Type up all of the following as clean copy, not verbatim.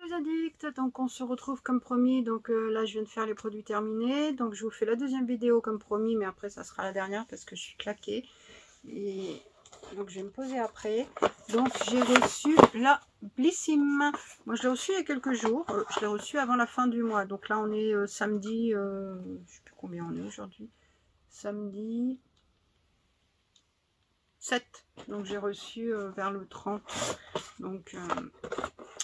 Les addicts, donc on se retrouve comme promis. Donc là je viens de faire les produits terminés, donc je vous fais la deuxième vidéo comme promis, mais après ça sera la dernière parce que je suis claquée et donc je vais me poser après. Donc j'ai reçu la Blissim. Moi je l'ai reçu il y a quelques jours, je l'ai reçu avant la fin du mois. Donc là on est samedi, je sais plus combien on est aujourd'hui, samedi 7, donc j'ai reçu vers le 30, donc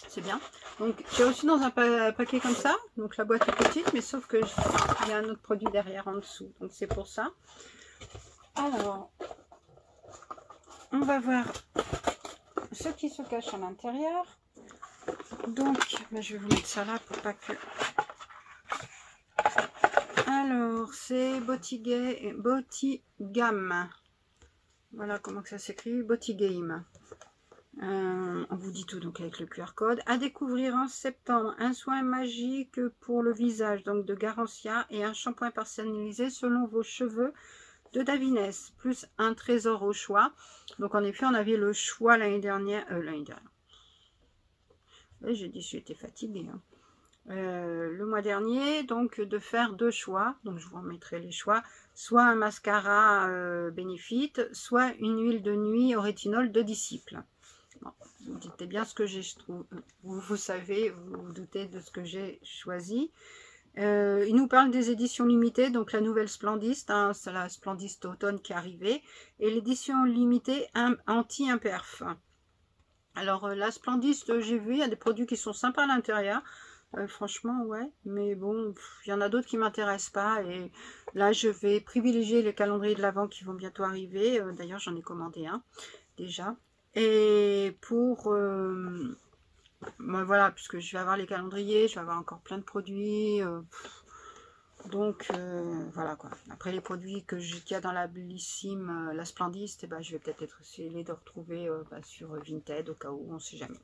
c'est bien. Donc j'ai reçu dans un paquet comme ça, donc la boîte est petite, mais sauf que il y a un autre produit derrière en dessous, donc c'est pour ça. Alors on va voir ce qui se cache à l'intérieur. Donc je vais vous mettre ça là pour pas que... Alors c'est Botigam, voilà comment que ça s'écrit, Botigame. On vous dit tout donc avec le QR code. À découvrir en septembre, un soin magique pour le visage, donc de Garancia, et un shampoing personnalisé selon vos cheveux de Davines, plus un trésor au choix. Donc en effet on avait le choix l'année dernière, j'ai dit j'étais fatiguée, hein. Le mois dernier, donc de faire deux choix, donc je vous remettrai les choix, soit un mascara Benefit, soit une huile de nuit au rétinol de Disciple. Bon, vous me dites bien ce que j'ai, je trouve, vous savez, vous vous doutez de ce que j'ai choisi. Il nous parle des éditions limitées, donc la nouvelle Splendiste, hein, c'est la Splendiste automne qui est arrivée, et l'édition limitée anti-imperf. Alors la Splendiste, j'ai vu, il y a des produits qui sont sympas à l'intérieur, franchement ouais, mais bon, il y en a d'autres qui ne m'intéressent pas, et là je vais privilégier les calendriers de l'Avent qui vont bientôt arriver, d'ailleurs j'en ai commandé un déjà, et pour... ben voilà, puisque je vais avoir les calendriers, je vais avoir encore plein de produits, donc voilà quoi. Après les produits qu'il y a dans la Blissim, la Splendiste, ben, je vais peut-être essayer de retrouver sur Vinted au cas où, on ne sait jamais.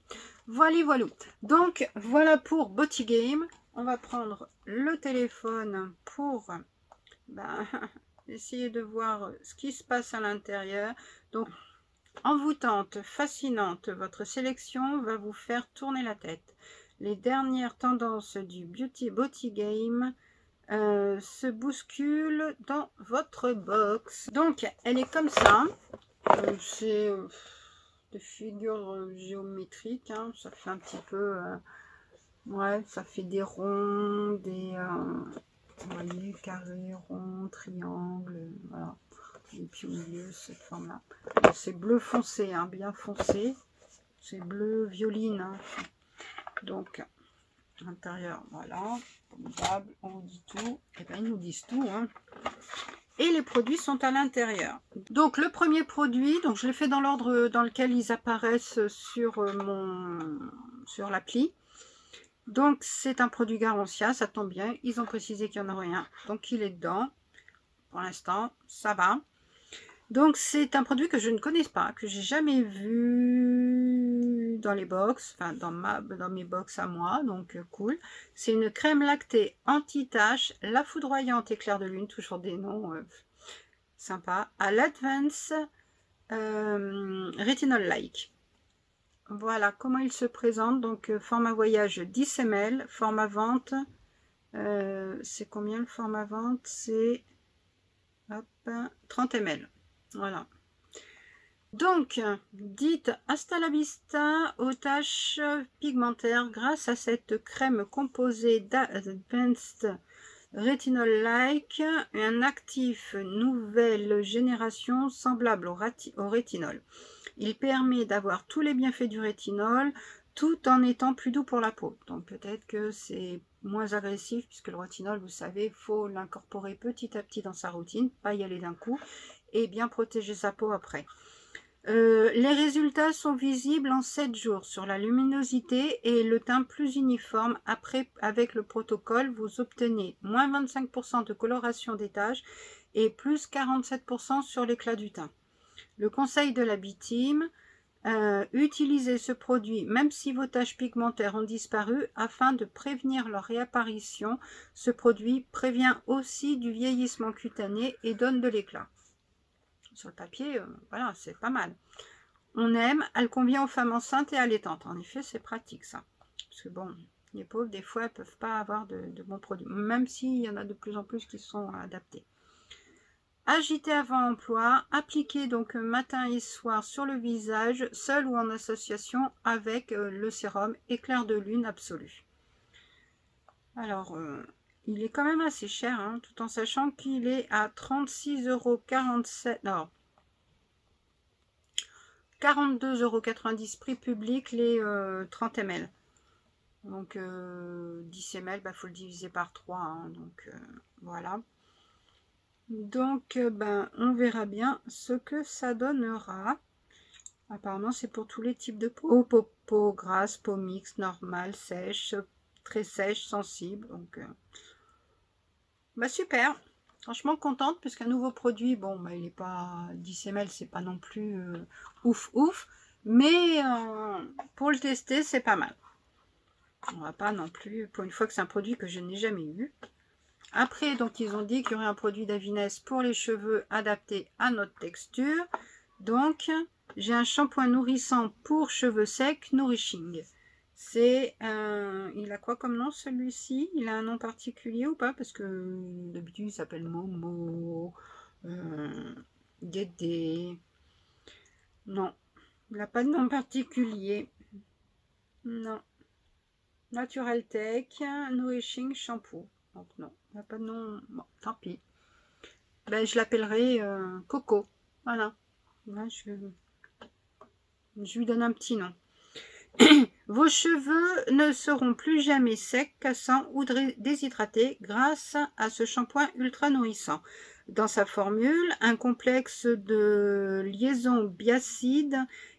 Voilà, voilà. Donc voilà pour Botigame. On va prendre le téléphone pour essayer de voir ce qui se passe à l'intérieur. Donc envoûtante, fascinante, votre sélection va vous faire tourner la tête. Les dernières tendances du Botigame se bousculent dans votre box. Donc, elle est comme ça. C'est des figures géométriques, hein. Ça fait un petit peu... ouais, ça fait des ronds, des... vous voyez, carré, rond, triangle, voilà. Et puis au milieu, cette forme-là. C'est bleu foncé, hein, bien foncé. C'est bleu violine, hein. Donc, à l'intérieur, voilà. Formidable, on vous dit tout. Et bien, ils nous disent tout, hein. Et les produits sont à l'intérieur. Donc, le premier produit, donc je l'ai fait dans l'ordre dans lequel ils apparaissent sur sur l'appli. Donc, c'est un produit Garancia, ça tombe bien. Ils ont précisé qu'il n'y en aurait rien. Donc, il est dedans. Pour l'instant, ça va. Donc c'est un produit que je ne connais pas, que j'ai jamais vu dans les box, enfin dans mes box à moi, donc cool. C'est une crème lactée anti-tache, la foudroyante éclair de lune, toujours des noms sympas, à l'Advance Retinol Like. Voilà comment il se présente, donc format voyage 10 ml, format vente, c'est combien le format vente? C'est 30 ml. Voilà. Donc, dites hasta la vista aux taches pigmentaires grâce à cette crème composée d'Advanced Retinol Like, un actif nouvelle génération semblable au rétinol. Il permet d'avoir tous les bienfaits du rétinol tout en étant plus doux pour la peau. Donc peut-être que c'est moins agressif puisque le rétinol, vous savez, il faut l'incorporer petit à petit dans sa routine, pas y aller d'un coup, et bien protéger sa peau après. Les résultats sont visibles en 7 jours sur la luminosité et le teint plus uniforme. Après, avec le protocole, vous obtenez moins 25% de coloration des taches et plus 47% sur l'éclat du teint. Le conseil de la B-Team, utilisez ce produit même si vos taches pigmentaires ont disparu afin de prévenir leur réapparition. Ce produit prévient aussi du vieillissement cutané et donne de l'éclat. Sur le papier, voilà, c'est pas mal. On aime, elle convient aux femmes enceintes et allaitantes. En effet, c'est pratique ça. parce que bon, les pauvres, des fois, elles ne peuvent pas avoir de bons produits, même s'il y en a de plus en plus qui sont adaptés. Agiter avant emploi, appliquer donc matin et soir sur le visage, seul ou en association avec le sérum éclair de lune absolu. Alors, il est quand même assez cher, hein, tout en sachant qu'il est à 36,47 €. Non, 42,90 € prix public, les 30 ml. Donc, 10 ml, il faut le diviser par 3. Hein, donc, voilà. Donc, ben, on verra bien ce que ça donnera. Apparemment, c'est pour tous les types de peau. Peau grasse, peau mixte, normale, sèche, très sèche, sensible. Donc, bah super. Franchement contente, puisqu'un nouveau produit, bon, bah, il n'est pas 10 ml, c'est pas non plus ouf ouf. Mais pour le tester, c'est pas mal. On va pas non plus, pour une fois que c'est un produit que je n'ai jamais eu. Après, donc, ils ont dit qu'il y aurait un produit d'Avines pour les cheveux adapté à notre texture. Donc, j'ai un shampoing nourrissant pour cheveux secs, Nourishing. C'est un... Il a quoi comme nom celui-ci? Il a un nom particulier ou pas? Parce que d'habitude, il s'appelle Momo, Dédé. Non, il n'a pas de nom particulier. Non. Natural Tech, Nourishing Shampoo. Donc non, il n'y a pas de nom. Bon, tant pis. Ben, je l'appellerai Coco. Voilà. Là, je lui donne un petit nom. Vos cheveux ne seront plus jamais secs, cassants ou déshydratés grâce à ce shampoing ultra nourrissant. Dans sa formule, un complexe de liaison biacide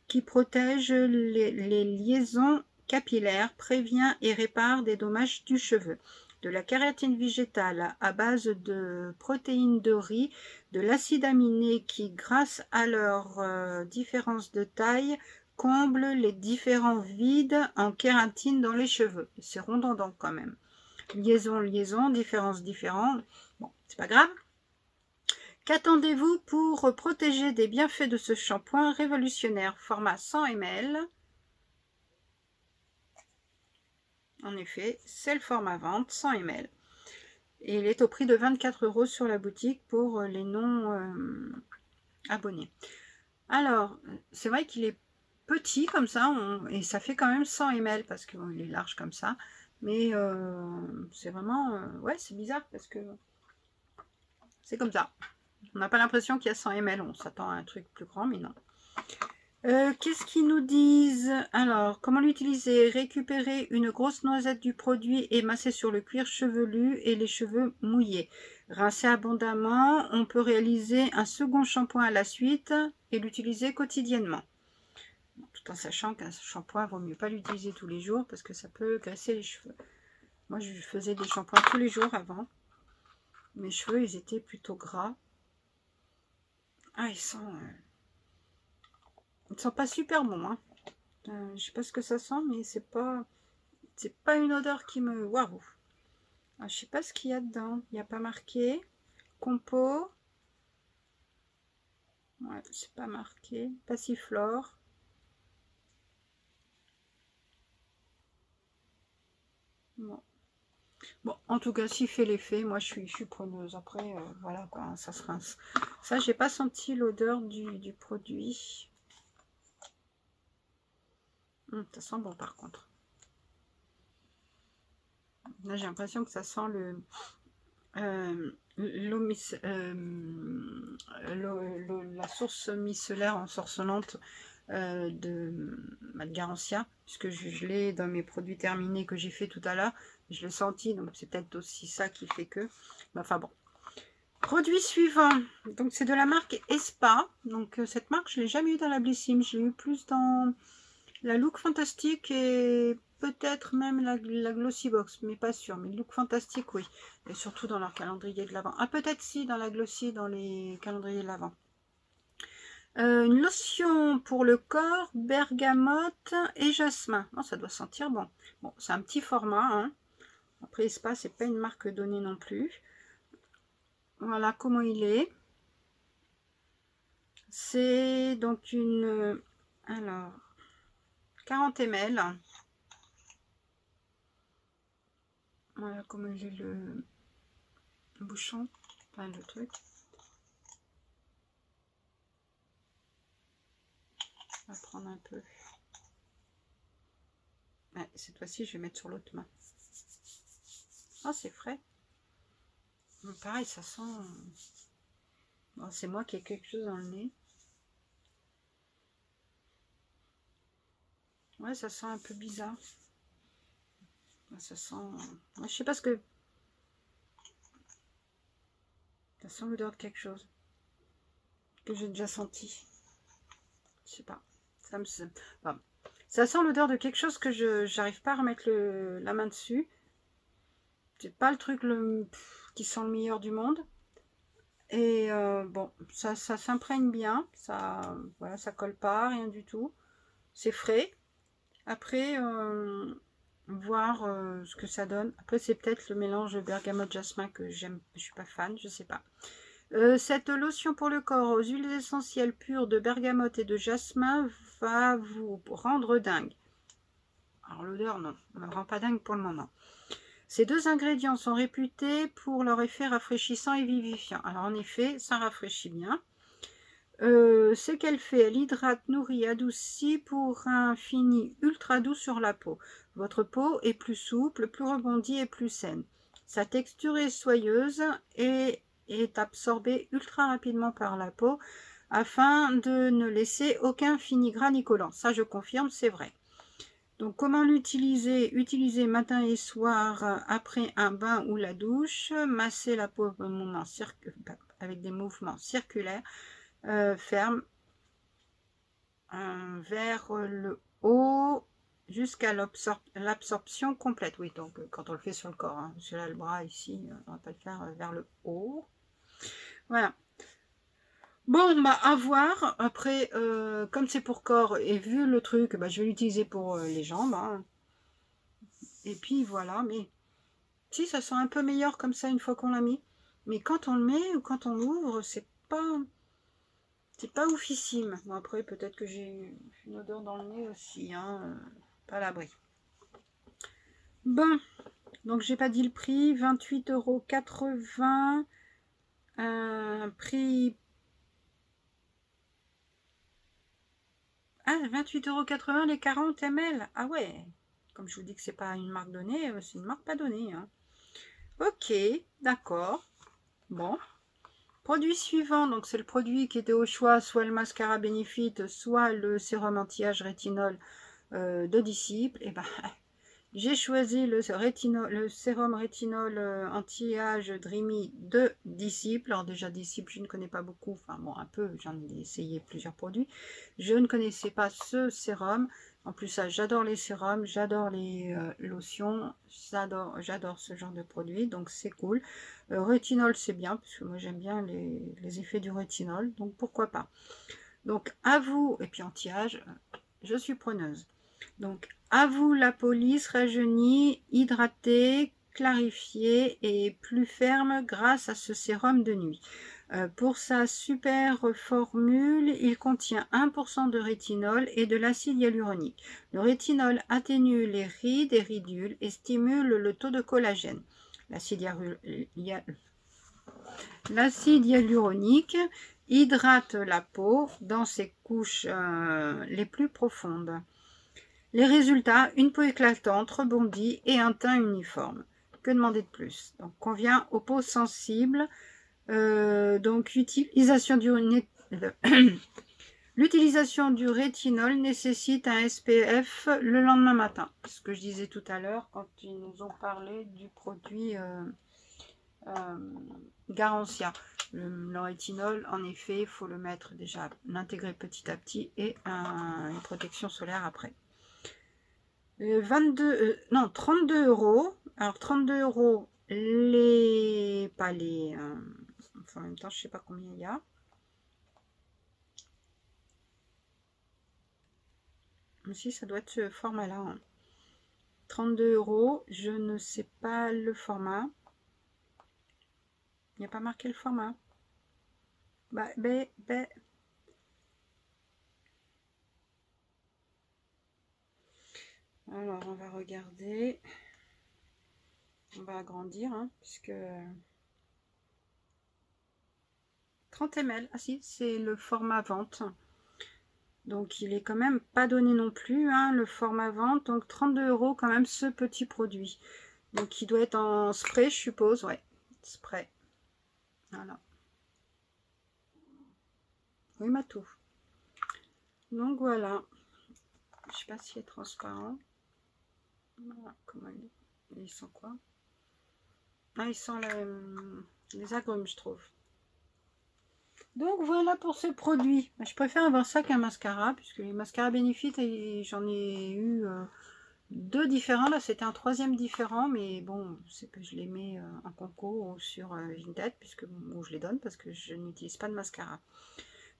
qui protège les liaisons capillaires, prévient et répare des dommages du cheveu. De la kératine végétale à base de protéines de riz, de l'acide aminé qui, grâce à leur différence de taille, comble les différents vides en kératine dans les cheveux. C'est redondant quand même. Liaison, liaison, différence, différent. Bon, c'est pas grave. Qu'attendez-vous pour protéger des bienfaits de ce shampoing révolutionnaire? Format 100 ml. En effet, c'est le format vente, 100 ml. Et il est au prix de 24 € sur la boutique pour les non abonnés. Alors, c'est vrai qu'il est petit comme ça, et ça fait quand même 100 ml parce qu'il est large comme ça. Mais c'est vraiment... ouais, c'est bizarre parce que c'est comme ça. On n'a pas l'impression qu'il y a 100 ml. On s'attend à un truc plus grand, mais non. Qu'est-ce qu'ils nous disent? Alors, comment l'utiliser? Récupérer une grosse noisette du produit et masser sur le cuir chevelu et les cheveux mouillés. Rincer abondamment. On peut réaliser un second shampoing à la suite et l'utiliser quotidiennement. Tout en sachant qu'un shampoing, vaut mieux pas l'utiliser tous les jours parce que ça peut graisser les cheveux. Moi, je faisais des shampoings tous les jours avant. Mes cheveux, ils étaient plutôt gras. Ah, ils sont pas super bons. Hein. Je sais pas ce que ça sent, mais c'est pas une odeur qui me... Waouh! Je sais pas ce qu'il y a dedans. Il n'y a pas marqué. Compo. Ouais, c'est pas marqué. Passiflore. Bon. Bon, en tout cas, s'il fait l'effet, moi je suis preneuse. Après, voilà quoi, ça se rince. Ça, j'ai pas senti l'odeur du produit. Ça sent bon par contre. Là, j'ai l'impression que ça sent la source micellaire ensorcelante de Magancia, puisque je l'ai dans mes produits terminés que j'ai fait tout à l'heure. Je l'ai senti, donc c'est peut-être aussi ça qui fait que... Mais enfin bon. Produit suivant. Donc c'est de la marque Espa. Donc cette marque, je ne l'ai jamais eu dans la Blissim. Je l'ai eu plus dans la Look Fantastique et peut-être même la Glossy Box, mais pas sûr. Mais Look Fantastique, oui. Et surtout dans leur calendrier de l'Avent. Ah, peut-être si, dans la Glossy, dans les calendriers de l'Avent. Une lotion pour le corps, bergamote et jasmin. Oh, ça doit sentir bon. Bon, c'est un petit format. Hein. Après, Espa, c'est pas une marque donnée non plus. Voilà comment il est. C'est donc une... alors, 40 ml. Voilà comment j'ai le bouchon, enfin le truc. On va prendre un peu. Ouais, cette fois-ci, je vais mettre sur l'autre main. Oh, c'est frais. Pareil, ça sent... Bon, c'est moi qui ai quelque chose dans le nez. Ouais, ça sent un peu bizarre. Ça sent... Je sais pas ce que... Ça sent l'odeur de quelque chose. Que j'ai déjà senti. Je sais pas. Ça me... Enfin, ça sent l'odeur de quelque chose que je j'arrive pas à remettre la main dessus. C'est pas le truc qui sent le meilleur du monde. Et bon, ça s'imprègne bien. Ça, voilà, ça colle pas, rien du tout. C'est frais. Après, voir ce que ça donne. Après, c'est peut-être le mélange bergamote jasmin que j'aime. Je suis pas fan, je sais pas. Cette lotion pour le corps aux huiles essentielles pures de bergamote et de jasmin va vous rendre dingue. Alors l'odeur, non, ne me rend pas dingue pour le moment. Ces deux ingrédients sont réputés pour leur effet rafraîchissant et vivifiant. Alors en effet, ça rafraîchit bien. Ce qu'elle fait, elle hydrate, nourrit, adoucit pour un fini ultra doux sur la peau. Votre peau est plus souple, plus rebondie et plus saine. Sa texture est soyeuse et est absorbée ultra rapidement par la peau afin de ne laisser aucun finigrane ni collant. Ça, je confirme, c'est vrai. Donc, comment l'utiliser? Utiliser matin et soir après un bain ou la douche. Masser la peau avec des mouvements circulaires. Ferme vers le haut jusqu'à l'absorption complète. Oui, donc quand on le fait sur le corps, hein, j'ai là le bras ici, on va pas le faire vers le haut. Voilà. Bon, bah à voir. Après, comme c'est pour corps et vu le truc, bah, je vais l'utiliser pour les jambes. Hein. Et puis voilà, mais si ça sent un peu meilleur comme ça une fois qu'on l'a mis. Mais quand on le met ou quand on l'ouvre, c'est pas oufissime. Bon, après, peut-être que j'ai une odeur dans le nez aussi, hein, pas à l'abri. Bon, donc j'ai pas dit le prix, 28,80 €. Prix... Ah, 28,80 € les 40 ml. Ah ouais, comme je vous dis que c'est pas une marque donnée, c'est une marque pas donnée. Hein. Ok, d'accord. Bon. Produit suivant, donc c'est le produit qui était au choix, soit le mascara Benefit, soit le sérum anti-âge rétinol de Disciple. Et ben, j'ai choisi le sérum rétinol anti-âge Dreamy de Disciple. Alors déjà Disciple, je ne connais pas beaucoup, enfin bon un peu, j'en ai essayé plusieurs produits. Je ne connaissais pas ce sérum. En plus ça, j'adore les sérums, j'adore les lotions, j'adore ce genre de produit, donc c'est cool. Rétinol c'est bien, parce que moi j'aime bien les effets du rétinol, donc pourquoi pas. Donc à vous, et puis anti-âge, je suis preneuse. Donc à vous la police rajeunie, hydratée, clarifiée et plus ferme grâce à ce sérum de nuit. Pour sa super formule, il contient 1% de rétinol et de l'acide hyaluronique. Le rétinol atténue les rides et ridules et stimule le taux de collagène. L'acide hyaluronique hydrate la peau dans ses couches les plus profondes. Les résultats, une peau éclatante, rebondie et un teint uniforme. Que demander de plus? Donc, convient aux peaux sensibles. Donc, l'utilisation du rétinol nécessite un SPF le lendemain matin. Ce que je disais tout à l'heure quand ils nous ont parlé du produit Garantia. Le rétinol, en effet, il faut le mettre déjà, l'intégrer petit à petit et une protection solaire après. 32 €. Alors 32 €, pas les... enfin, en même temps, je sais pas combien il y a. Mais si, ça doit être ce format-là. Hein. 32 €, je ne sais pas le format. Il n'y a pas marqué le format. Alors, on va regarder. On va agrandir, hein, puisque 30 ml. Ah si, c'est le format vente. Donc il est quand même pas donné non plus, hein, le format vente. Donc 32 € quand même ce petit produit. Donc il doit être en spray, je suppose. Ouais, spray. Voilà. Oui, ma tout. Donc voilà. Je sais pas s'il est transparent. Voilà, comment ils sont quoi? Ah, ils sont les agrumes, je trouve. Donc voilà pour ce produit. Je préfère avoir ça qu'un mascara, puisque les mascaras Benefit, j'en ai eu 2 différents. Là, c'était un 3e différent, mais bon, c'est que je les mets en concours ou sur Vinted, où je les donne, parce que je n'utilise pas de mascara.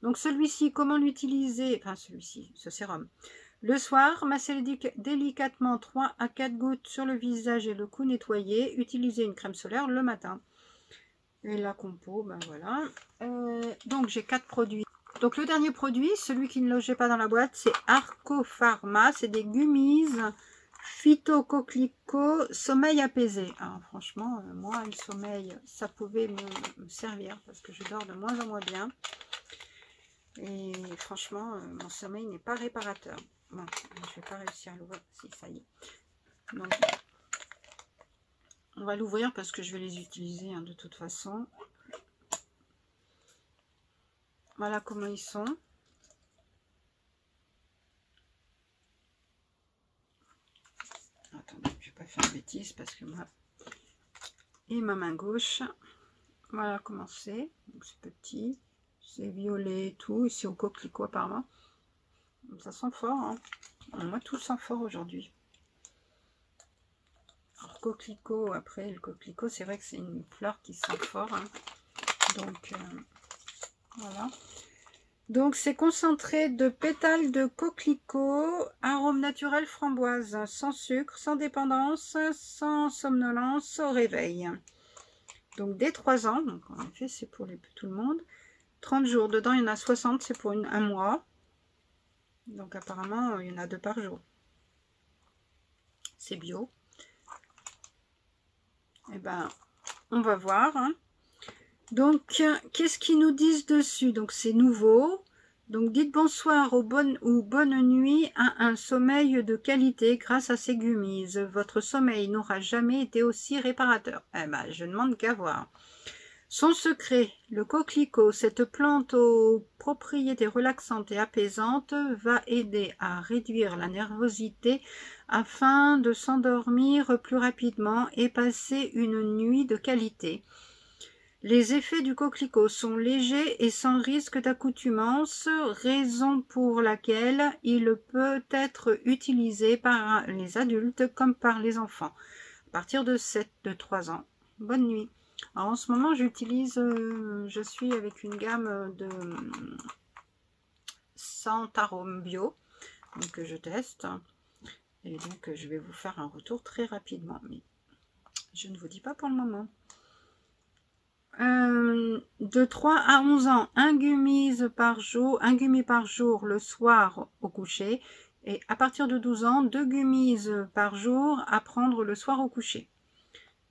Donc celui-ci, comment l'utiliser? Enfin, celui-ci, ce sérum. Le soir, massez délicatement 3 à 4 gouttes sur le visage et le cou nettoyé. Utilisez une crème solaire le matin. Et la compo, ben voilà. Donc j'ai 4 produits. Donc le dernier produit, celui qui ne logeait pas dans la boîte, c'est Arco Pharma. C'est des gummies phyto-coquelicot sommeil apaisé. Alors franchement, moi le sommeil, ça pouvait me servir parce que je dors de moins en moins bien. Et franchement, mon sommeil n'est pas réparateur. Bon, je vais pas réussir à l'ouvrir. Si, ça y est. Donc, on va l'ouvrir parce que je vais les utiliser hein, de toute façon. Voilà comment ils sont. Attendez, je vais pas faire de bêtises parce que moi et ma main gauche. Voilà comment c'est. Donc c'est petit, c'est violet et tout. Ici au coquelicot apparemment. Ça sent fort. Hein. Moi tout sent fort aujourd'hui. Alors coquelicot, après le coquelicot, c'est vrai que c'est une fleur qui sent fort. Hein. Donc voilà. Donc c'est concentré de pétales de coquelicot, arôme naturel framboise, sans sucre, sans dépendance, sans somnolence au réveil. Donc dès 3 ans, donc en effet c'est pour tout le monde. 30 jours, dedans il y en a 60, c'est pour un mois. Donc apparemment il y en a 2 par jour. C'est bio. Et ben on va voir. Hein. Donc qu'est-ce qu'ils nous disent dessus? Donc c'est nouveau. Donc dites bonsoir ou bonne nuit à un sommeil de qualité grâce à ces gummies. Votre sommeil n'aura jamais été aussi réparateur. Eh ben, je ne demande qu'à voir. Son secret, le coquelicot, cette plante aux propriétés relaxantes et apaisantes, va aider à réduire la nervosité afin de s'endormir plus rapidement et passer une nuit de qualité. Les effets du coquelicot sont légers et sans risque d'accoutumance, raison pour laquelle il peut être utilisé par les adultes comme par les enfants, à partir de 3 ans. Bonne nuit. Alors, en ce moment, j'utilise, je suis avec une gamme de Santarom Bio, donc je teste, et donc je vais vous faire un retour très rapidement, mais je ne vous dis pas pour le moment. De 3 à 11 ans, un gummy par jour le soir au coucher. Et à partir de 12 ans, 2 gummies par jour à prendre le soir au coucher.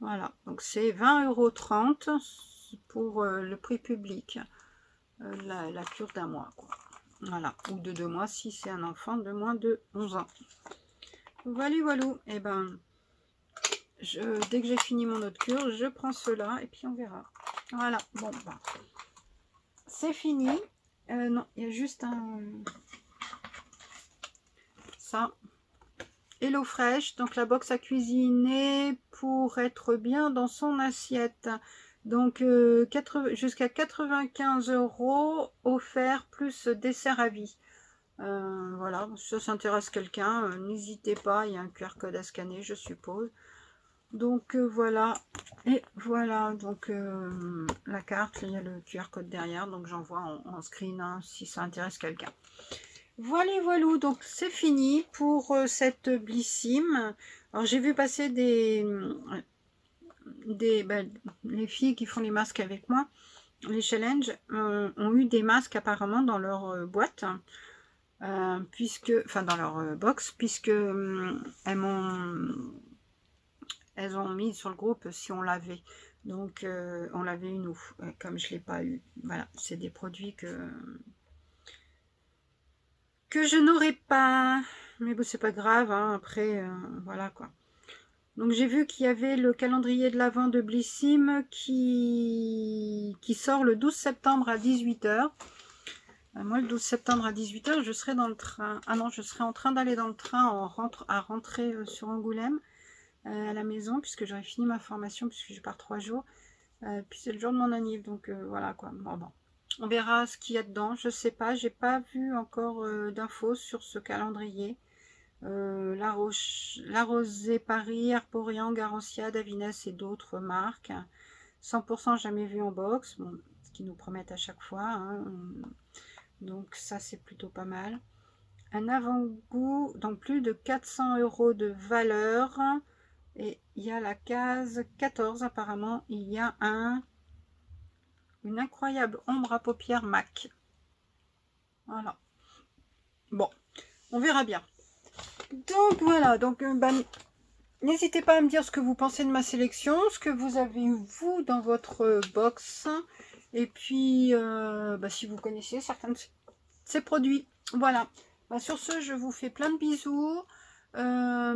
Voilà, donc c'est 20,30 € pour le prix public. La cure d'un mois, quoi. Voilà, ou de 2 mois si c'est un enfant de moins de 11 ans. Voilà, voilà. Et ben, dès que j'ai fini mon autre cure, je prends cela et puis on verra. Voilà, bon, bah, c'est fini. Non, il y a juste ça. Hello Fresh, donc la box à cuisiner pour être bien dans son assiette. Donc jusqu'à 95 € offert plus dessert à vie. Voilà, si ça s'intéresse quelqu'un, n'hésitez pas, il y a un QR code à scanner, je suppose. Donc voilà, et voilà, donc la carte, il y a le QR code derrière, donc j'envoie en screen hein, si ça intéresse quelqu'un. Voilà, voilà, donc c'est fini pour cette Blissim. Alors j'ai vu passer les filles qui font les masques avec moi, les challenges, ont eu des masques apparemment dans leur boîte, dans leur box, puisque elles m'ont elles ont mis sur le groupe si on l'avait. Donc, on l'avait eu nous, comme je ne l'ai pas eu. Voilà, c'est des produits que je n'aurais pas. Mais bon, c'est pas grave, hein, après, voilà quoi. Donc, j'ai vu qu'il y avait le calendrier de l'Avent de Blissim qui sort le 12 septembre à 18 h. Moi, le 12 septembre à 18 h, je serai dans le train. Ah non, je serai en train d'aller dans le train à rentrer sur Angoulême. À la maison, puisque j'aurais fini ma formation, puisque je pars 3 jours. Puis c'est le jour de mon anniv, donc voilà quoi. Bon, on verra ce qu'il y a dedans. Je sais pas, j'ai pas vu encore d'infos sur ce calendrier. La Rosée Paris, Arporian, Garancia, Davines et d'autres marques. 100% jamais vu en box, bon, ce qu'ils nous promettent à chaque fois. Hein. Donc ça c'est plutôt pas mal. Un avant-goût, donc plus de 400 € de valeur. Et il y a la case 14 apparemment, il y a une incroyable ombre à paupières MAC. Voilà. Bon, on verra bien. Donc voilà, donc n'hésitez pas à me dire ce que vous pensez de ma sélection, ce que vous avez eu vous dans votre box. Et puis, si vous connaissez certains de ces produits. Voilà. Sur ce, je vous fais plein de bisous.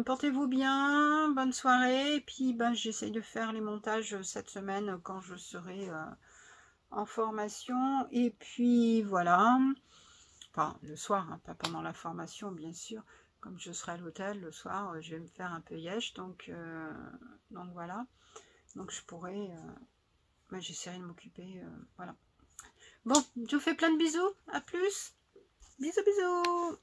Portez-vous bien, bonne soirée, et puis j'essaye de faire les montages cette semaine quand je serai en formation, et puis voilà, enfin le soir, hein, pas pendant la formation bien sûr, comme je serai à l'hôtel le soir, je vais me faire un peu yesh, donc voilà, donc je pourrai, j'essaierai de m'occuper, voilà. Bon, je vous fais plein de bisous, à plus, bisous bisous.